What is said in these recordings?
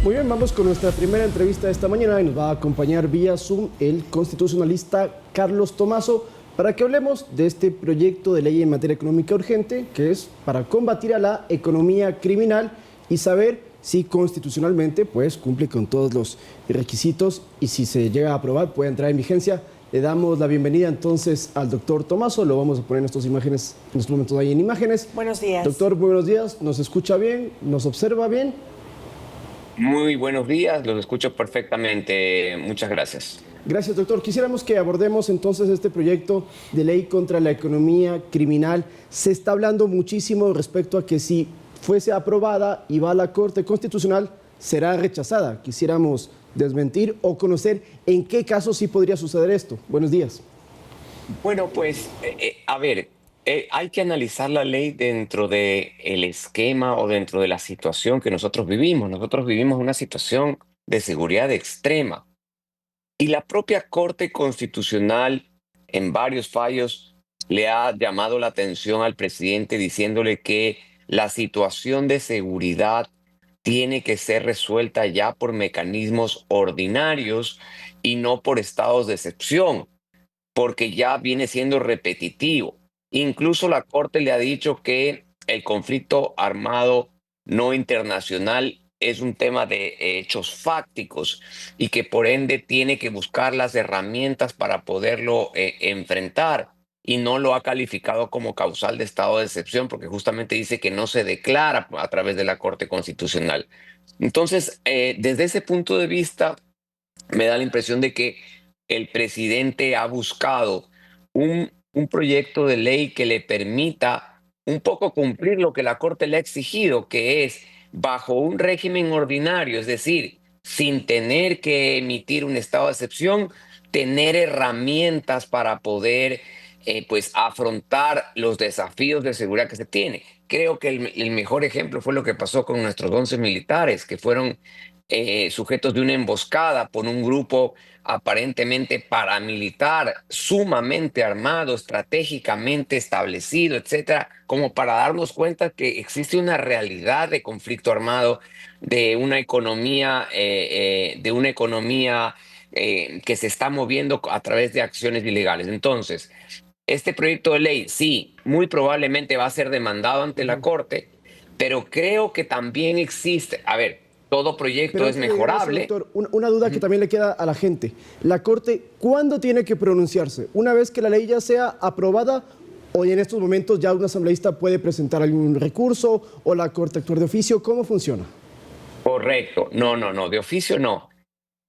Muy bien, vamos con nuestra primera entrevista de esta mañana y nos va a acompañar vía Zoom el constitucionalista Carlos Tomaso para que hablemos de este proyecto de ley en materia económica urgente que es para combatir a la economía criminal y saber si constitucionalmente pues cumple con todos los requisitos y si se llega a aprobar puede entrar en vigencia. Le damos la bienvenida entonces al doctor Tomaso, lo vamos a poner en estas imágenes, en estos momentos ahí en imágenes. Buenos días. Doctor, muy buenos días, ¿nos escucha bien? ¿Nos observa bien? Muy buenos días, los escucho perfectamente. Muchas gracias. Gracias, doctor. Quisiéramos que abordemos entonces este proyecto de ley contra la economía criminal. Se está hablando muchísimo respecto a que si fuese aprobada y va a la Corte Constitucional, será rechazada. Quisiéramos desmentir o conocer en qué casos sí podría suceder esto. Buenos días. Bueno, pues, a ver, hay que analizar la ley dentro del esquema o dentro de la situación que nosotros vivimos. Nosotros vivimos una situación de seguridad extrema y la propia Corte Constitucional en varios fallos le ha llamado la atención al presidente diciéndole que la situación de seguridad tiene que ser resuelta ya por mecanismos ordinarios y no por estados de excepción, porque ya viene siendo repetitivo. Incluso la Corte le ha dicho que el conflicto armado no internacional es un tema de hechos fácticos y que por ende tiene que buscar las herramientas para poderlo enfrentar, y no lo ha calificado como causal de estado de excepción porque justamente dice que no se declara a través de la Corte Constitucional. Entonces, desde ese punto de vista, me da la impresión de que el presidente ha buscado un proyecto de ley que le permita un poco cumplir lo que la Corte le ha exigido, que es bajo un régimen ordinario, es decir, sin tener que emitir un estado de excepción, tener herramientas para poder pues afrontar los desafíos de seguridad que se tiene. Creo que el mejor ejemplo fue lo que pasó con nuestros 11 militares, que fueron sujetos de una emboscada por un grupo aparentemente paramilitar, sumamente armado, estratégicamente establecido, etcétera, como para darnos cuenta que existe una realidad de conflicto armado, de una economía que se está moviendo a través de acciones ilegales. Entonces, este proyecto de ley, sí, muy probablemente va a ser demandado ante la Corte, pero creo que también existe, a ver, todo Pero proyecto es antes de llegar a eso, mejorable. doctor, una duda que también le queda a la gente. ¿La Corte cuándo tiene que pronunciarse? ¿Una vez que la ley ya sea aprobada o en estos momentos ya un asambleísta puede presentar algún recurso o la Corte actuar de oficio? ¿Cómo funciona? Correcto, no, no, no, de oficio no.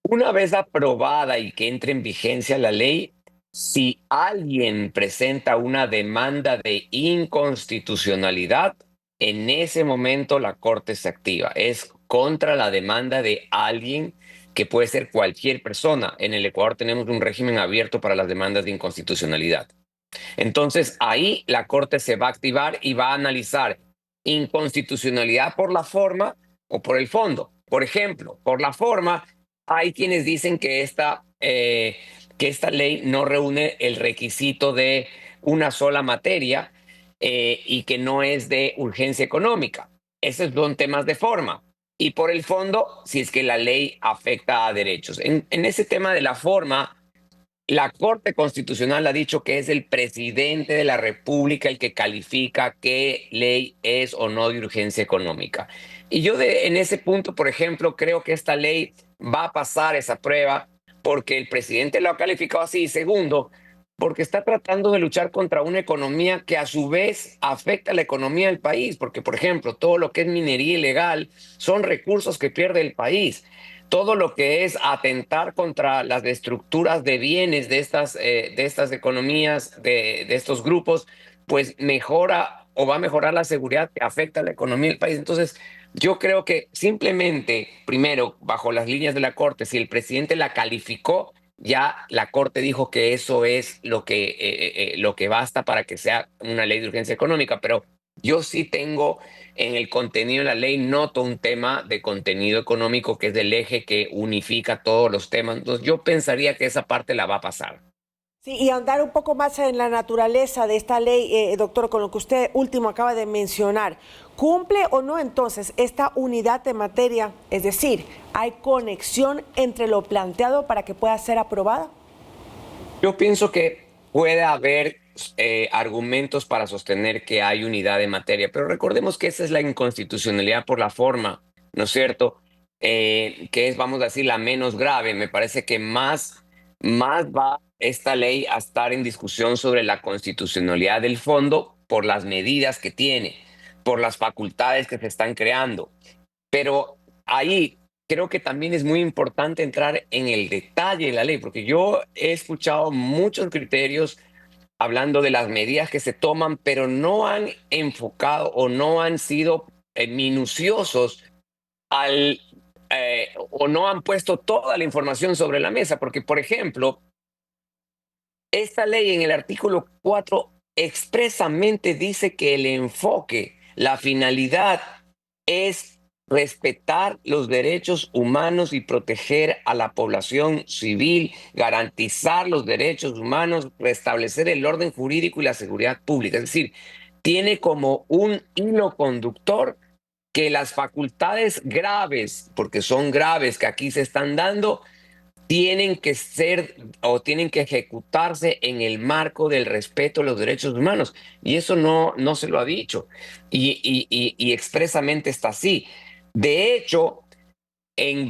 Una vez aprobada y que entre en vigencia la ley, si alguien presenta una demanda de inconstitucionalidad, en ese momento la Corte se activa. Es contra la demanda de alguien, que puede ser cualquier persona. En el Ecuador tenemos un régimen abierto para las demandas de inconstitucionalidad. Entonces ahí la Corte se va a activar y va a analizar inconstitucionalidad por la forma o por el fondo. Por ejemplo, por la forma, hay quienes dicen que esta ley no reúne el requisito de una sola materia y que no es de urgencia económica. Esos son temas de forma. Y por el fondo, si es que la ley afecta a derechos. En ese tema de la forma, la Corte Constitucional ha dicho que es el presidente de la República el que califica qué ley es o no de urgencia económica. Y yo en ese punto, por ejemplo, creo que esta ley va a pasar esa prueba porque el presidente lo ha calificado así. Y segundo, porque está tratando de luchar contra una economía que a su vez afecta a la economía del país. Porque, por ejemplo, todo lo que es minería ilegal son recursos que pierde el país. Todo lo que es atentar contra las estructuras de bienes de estas economías, de estos grupos, pues mejora o va a mejorar la seguridad que afecta a la economía del país. Entonces, yo creo que simplemente, primero, bajo las líneas de la Corte, si el presidente la calificó, ya la Corte dijo que eso es lo que basta para que sea una ley de urgencia económica, pero yo sí tengo en el contenido de la ley, noto un tema de contenido económico que es del eje que unifica todos los temas. Entonces, yo pensaría que esa parte la va a pasar. Sí, y andar un poco más en la naturaleza de esta ley, doctor, con lo que usted último acaba de mencionar. ¿Cumple o no entonces esta unidad de materia? Es decir, ¿hay conexión entre lo planteado para que pueda ser aprobada? Yo pienso que puede haber argumentos para sostener que hay unidad de materia, pero recordemos que esa es la inconstitucionalidad por la forma, ¿no es cierto? Que es, vamos a decir, la menos grave. Me parece que más va esta ley a estar en discusión sobre la constitucionalidad del fondo por las medidas que tiene, por las facultades que se están creando. Pero ahí creo que también es muy importante entrar en el detalle de la ley, porque yo he escuchado muchos criterios hablando de las medidas que se toman, pero no han enfocado o no han sido minuciosos o no han puesto toda la información sobre la mesa, porque, por ejemplo, esta ley en el artículo 4 expresamente dice que el enfoque, la finalidad es respetar los derechos humanos y proteger a la población civil, garantizar los derechos humanos, restablecer el orden jurídico y la seguridad pública. Es decir, tiene como un hilo conductor que las facultades graves, porque son graves que aquí se están dando, tienen que ser o tienen que ejecutarse en el marco del respeto a los derechos humanos. Y eso no se lo ha dicho. Y expresamente está así. De hecho, en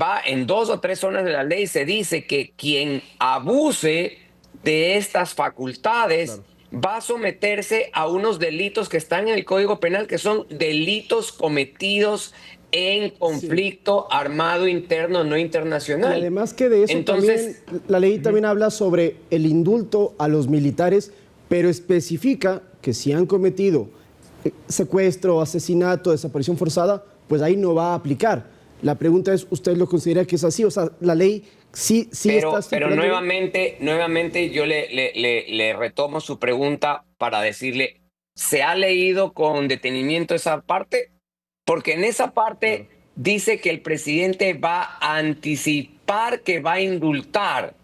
2 o 3 zonas de la ley se dice que quien abuse de estas facultades va a someterse a unos delitos que están en el Código Penal, que son delitos cometidos en conflicto armado interno no Y internacional. además que de eso Entonces, también, la ley también habla sobre el indulto a los militares, pero especifica que si han cometido secuestro, asesinato, desaparición forzada, pues ahí no va a aplicar. La pregunta es, ¿usted lo considera que es así? O sea, la ley sí pero está estipulando... nuevamente yo le retomo su pregunta para decirle, ¿se ha leído con detenimiento esa parte? Porque en esa parte dice que el presidente va a anticipar que va a indultar.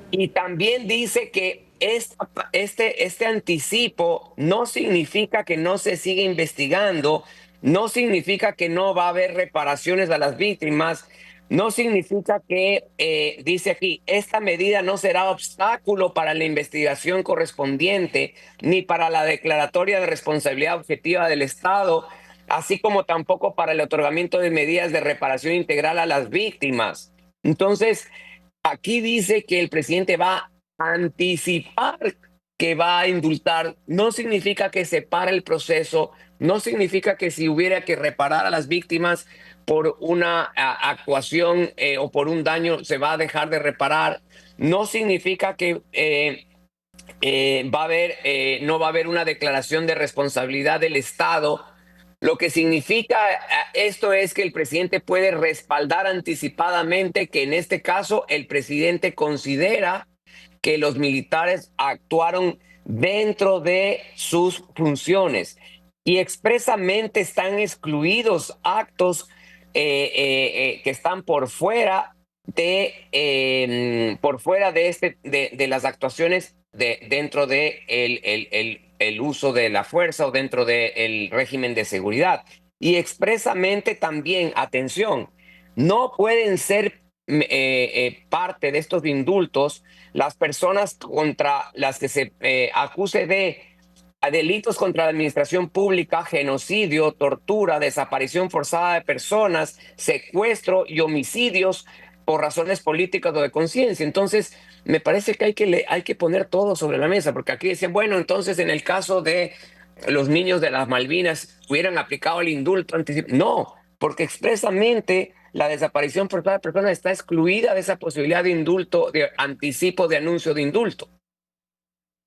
Y también dice que este anticipo no significa que no se siga investigando, no significa que no va a haber reparaciones a las víctimas, no significa que, dice aquí, esta medida no será obstáculo para la investigación correspondiente ni para la declaratoria de responsabilidad objetiva del Estado, así como tampoco para el otorgamiento de medidas de reparación integral a las víctimas. Entonces, aquí dice que el presidente va a anticipar que va a indultar. No significa que se para el proceso, no significa que si hubiera que reparar a las víctimas por una actuación o por un daño se va a dejar de reparar. No significa que no va a haber una declaración de responsabilidad del Estado. Lo que significa esto es que el presidente puede respaldar anticipadamente que en este caso el presidente considera que los militares actuaron dentro de sus funciones y expresamente están excluidos actos que están por fuera de las actuaciones dentro de el uso de la fuerza o dentro del régimen de seguridad. Y expresamente también, atención, no pueden ser parte de estos indultos las personas contra las que se acuse de delitos contra la administración pública, genocidio, tortura, desaparición forzada de personas, secuestro y homicidios por razones políticas o de conciencia. Entonces, me parece que hay que poner todo sobre la mesa, porque aquí dicen, bueno, entonces en el caso de los niños de las Malvinas hubieran aplicado el indulto anticipado. No, porque expresamente la desaparición forzada de personas está excluida de esa posibilidad de indulto, de anticipo de anuncio de indulto.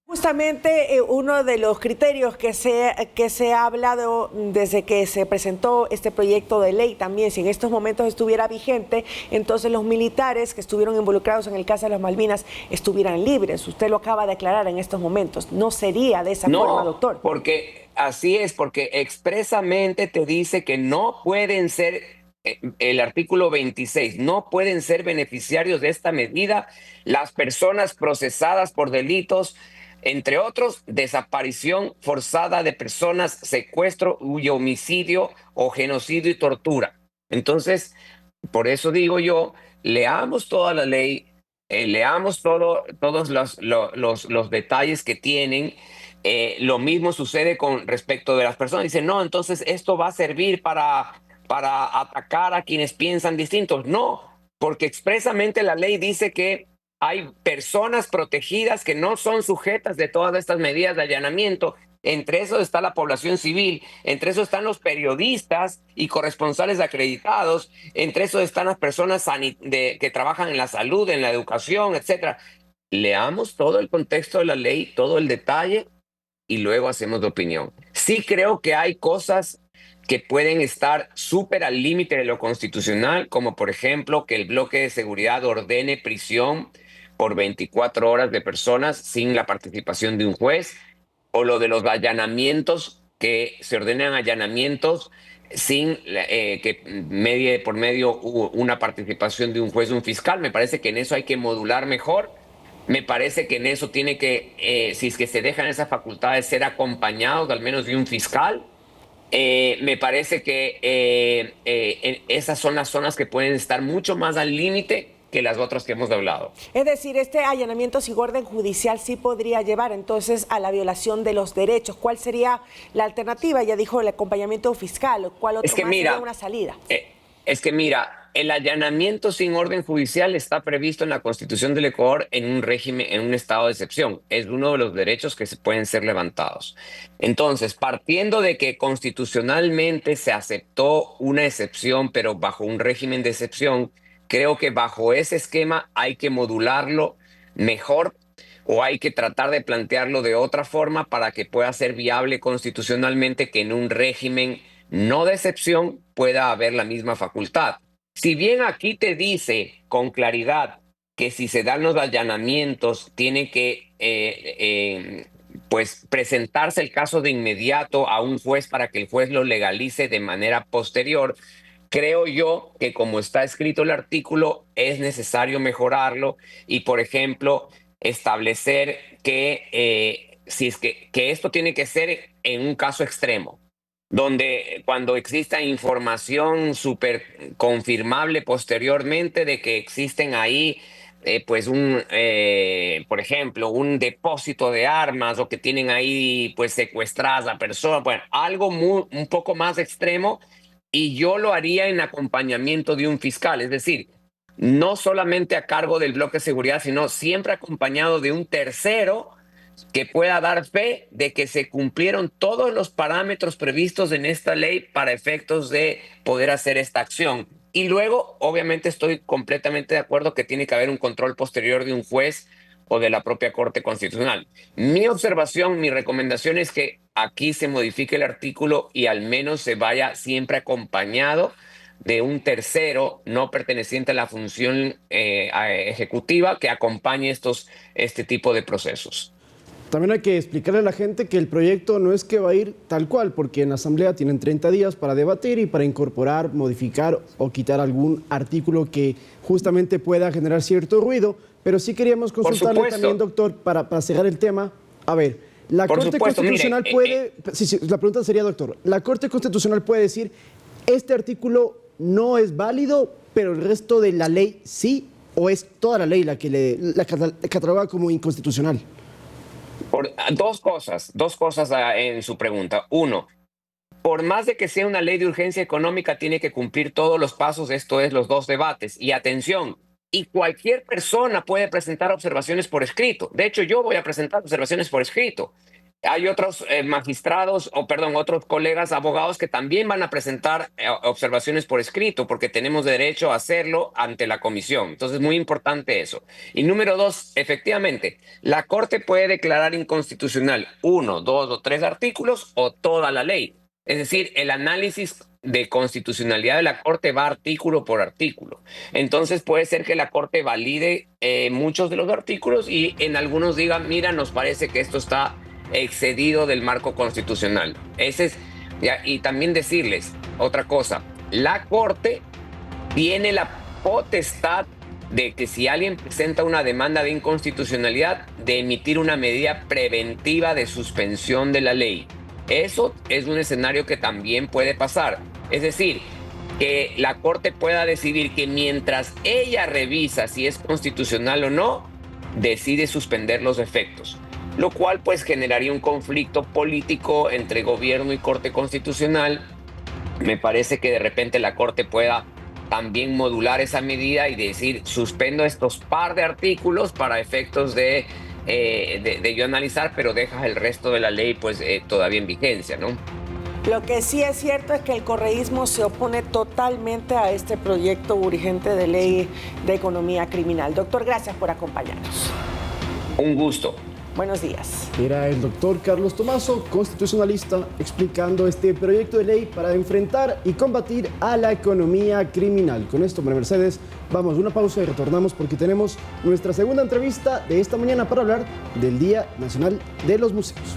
Justamente uno de los criterios que se ha hablado desde que se presentó este proyecto de ley también, si en estos momentos estuviera vigente, entonces los militares que estuvieron involucrados en el caso de las Malvinas estuvieran libres. Usted lo acaba de aclarar en estos momentos. No sería de esa forma, doctor. Porque así es, porque expresamente te dice que no pueden ser el artículo 26, no pueden ser beneficiarios de esta medida las personas procesadas por delitos, entre otros, desaparición forzada de personas, secuestro y homicidio o genocidio y tortura. Entonces, por eso digo yo, leamos toda la ley, leamos todos los detalles que tienen. Lo mismo sucede con respecto de las personas. Dicen, no, entonces esto va a servir para atacar a quienes piensan distintos. No, porque expresamente la ley dice que hay personas protegidas que no son sujetas de todas estas medidas de allanamiento. Entre eso está la población civil, entre eso están los periodistas y corresponsales acreditados, entre eso están las personas que trabajan en la salud, en la educación, etcétera. Leamos todo el contexto de la ley, todo el detalle y luego hacemos de opinión. Sí creo que hay cosas que pueden estar súper al límite de lo constitucional, como por ejemplo que el bloque de seguridad ordene prisión por 24 horas de personas sin la participación de un juez, o lo de los allanamientos, que se ordenan allanamientos sin que medie por medio una participación de un juez o un fiscal. Me parece que en eso hay que modular mejor. Me parece que en eso tiene que, si es que se dejan esas facultades, ser acompañados al menos de un fiscal. Me parece que esas son las zonas que pueden estar mucho más al límite que las otras que hemos hablado. Es decir, este allanamiento sin orden judicial sí podría llevar entonces a la violación de los derechos. ¿Cuál sería la alternativa? Ya dijo el acompañamiento fiscal. ¿Cuál otro más sería una salida? Es que mira, el allanamiento sin orden judicial está previsto en la Constitución del Ecuador en un régimen, en un estado de excepción. Es uno de los derechos que se pueden ser levantados. Entonces, partiendo de que constitucionalmente se aceptó una excepción, pero bajo un régimen de excepción, creo que bajo ese esquema hay que modularlo mejor o hay que tratar de plantearlo de otra forma para que pueda ser viable constitucionalmente que en un régimen no de excepción pueda haber la misma facultad. Si bien aquí te dice con claridad que si se dan los allanamientos tiene que pues presentarse el caso de inmediato a un juez para que el juez lo legalice de manera posterior, creo yo que como está escrito el artículo es necesario mejorarlo y, por ejemplo, establecer que si es que esto tiene que ser en un caso extremo, donde cuando exista información súper confirmable posteriormente de que existen ahí, pues por ejemplo, un depósito de armas o que tienen ahí pues secuestradas a personas, bueno, algo un poco más extremo, y yo lo haría en acompañamiento de un fiscal, es decir, no solamente a cargo del bloque de seguridad, sino siempre acompañado de un tercero que pueda dar fe de que se cumplieron todos los parámetros previstos en esta ley para efectos de poder hacer esta acción. Y luego, obviamente, estoy completamente de acuerdo que tiene que haber un control posterior de un juez o de la propia Corte Constitucional. Mi observación, mi recomendación es que aquí se modifique el artículo y al menos se vaya siempre acompañado de un tercero no perteneciente a la función ejecutiva que acompañe este tipo de procesos. También hay que explicarle a la gente que el proyecto no es que va a ir tal cual, porque en la Asamblea tienen 30 días para debatir y para incorporar, modificar o quitar algún artículo que justamente pueda generar cierto ruido. Pero sí queríamos consultarle también, doctor, para cerrar el tema. A ver, la Corte Constitucional puede... la pregunta sería, doctor, ¿la Corte Constitucional puede decir este artículo no es válido, pero el resto de la ley sí? ¿O es toda la ley la que la cataloga como inconstitucional? Dos cosas en su pregunta. Uno, por más de que sea una ley de urgencia económica, tiene que cumplir todos los pasos, esto es, los dos debates. Y atención, y cualquier persona puede presentar observaciones por escrito. De hecho, yo voy a presentar observaciones por escrito. Hay otros otros colegas abogados que también van a presentar observaciones por escrito porque tenemos derecho a hacerlo ante la comisión. Entonces, muy importante eso. Y número dos, efectivamente, la Corte puede declarar inconstitucional 1, 2 o 3 artículos o toda la ley. Es decir, el análisis de constitucionalidad de la Corte va artículo por artículo. Entonces puede ser que la Corte valide muchos de los artículos y en algunos digan, mira, nos parece que esto está excedido del marco constitucional. Y también decirles otra cosa, la Corte tiene la potestad de que si alguien presenta una demanda de inconstitucionalidad, de emitir una medida preventiva de suspensión de la ley. Eso es un escenario que también puede pasar. Es decir, que la Corte pueda decidir que mientras ella revisa si es constitucional o no, decide suspender los efectos, lo cual pues generaría un conflicto político entre gobierno y Corte Constitucional. Me parece que de repente la Corte pueda también modular esa medida y decir, suspendo estos par de artículos para efectos de yo analizar, pero dejas el resto de la ley pues todavía en vigencia, ¿no? Lo que sí es cierto es que el correísmo se opone totalmente a este proyecto urgente de ley de economía criminal. Doctor, gracias por acompañarnos. Un gusto. Buenos días. Era el doctor Carlos Tomaso, constitucionalista, explicando este proyecto de ley para enfrentar y combatir a la economía criminal. Con esto, María Mercedes, vamos a una pausa y retornamos porque tenemos nuestra segunda entrevista de esta mañana para hablar del Día Nacional de los Museos.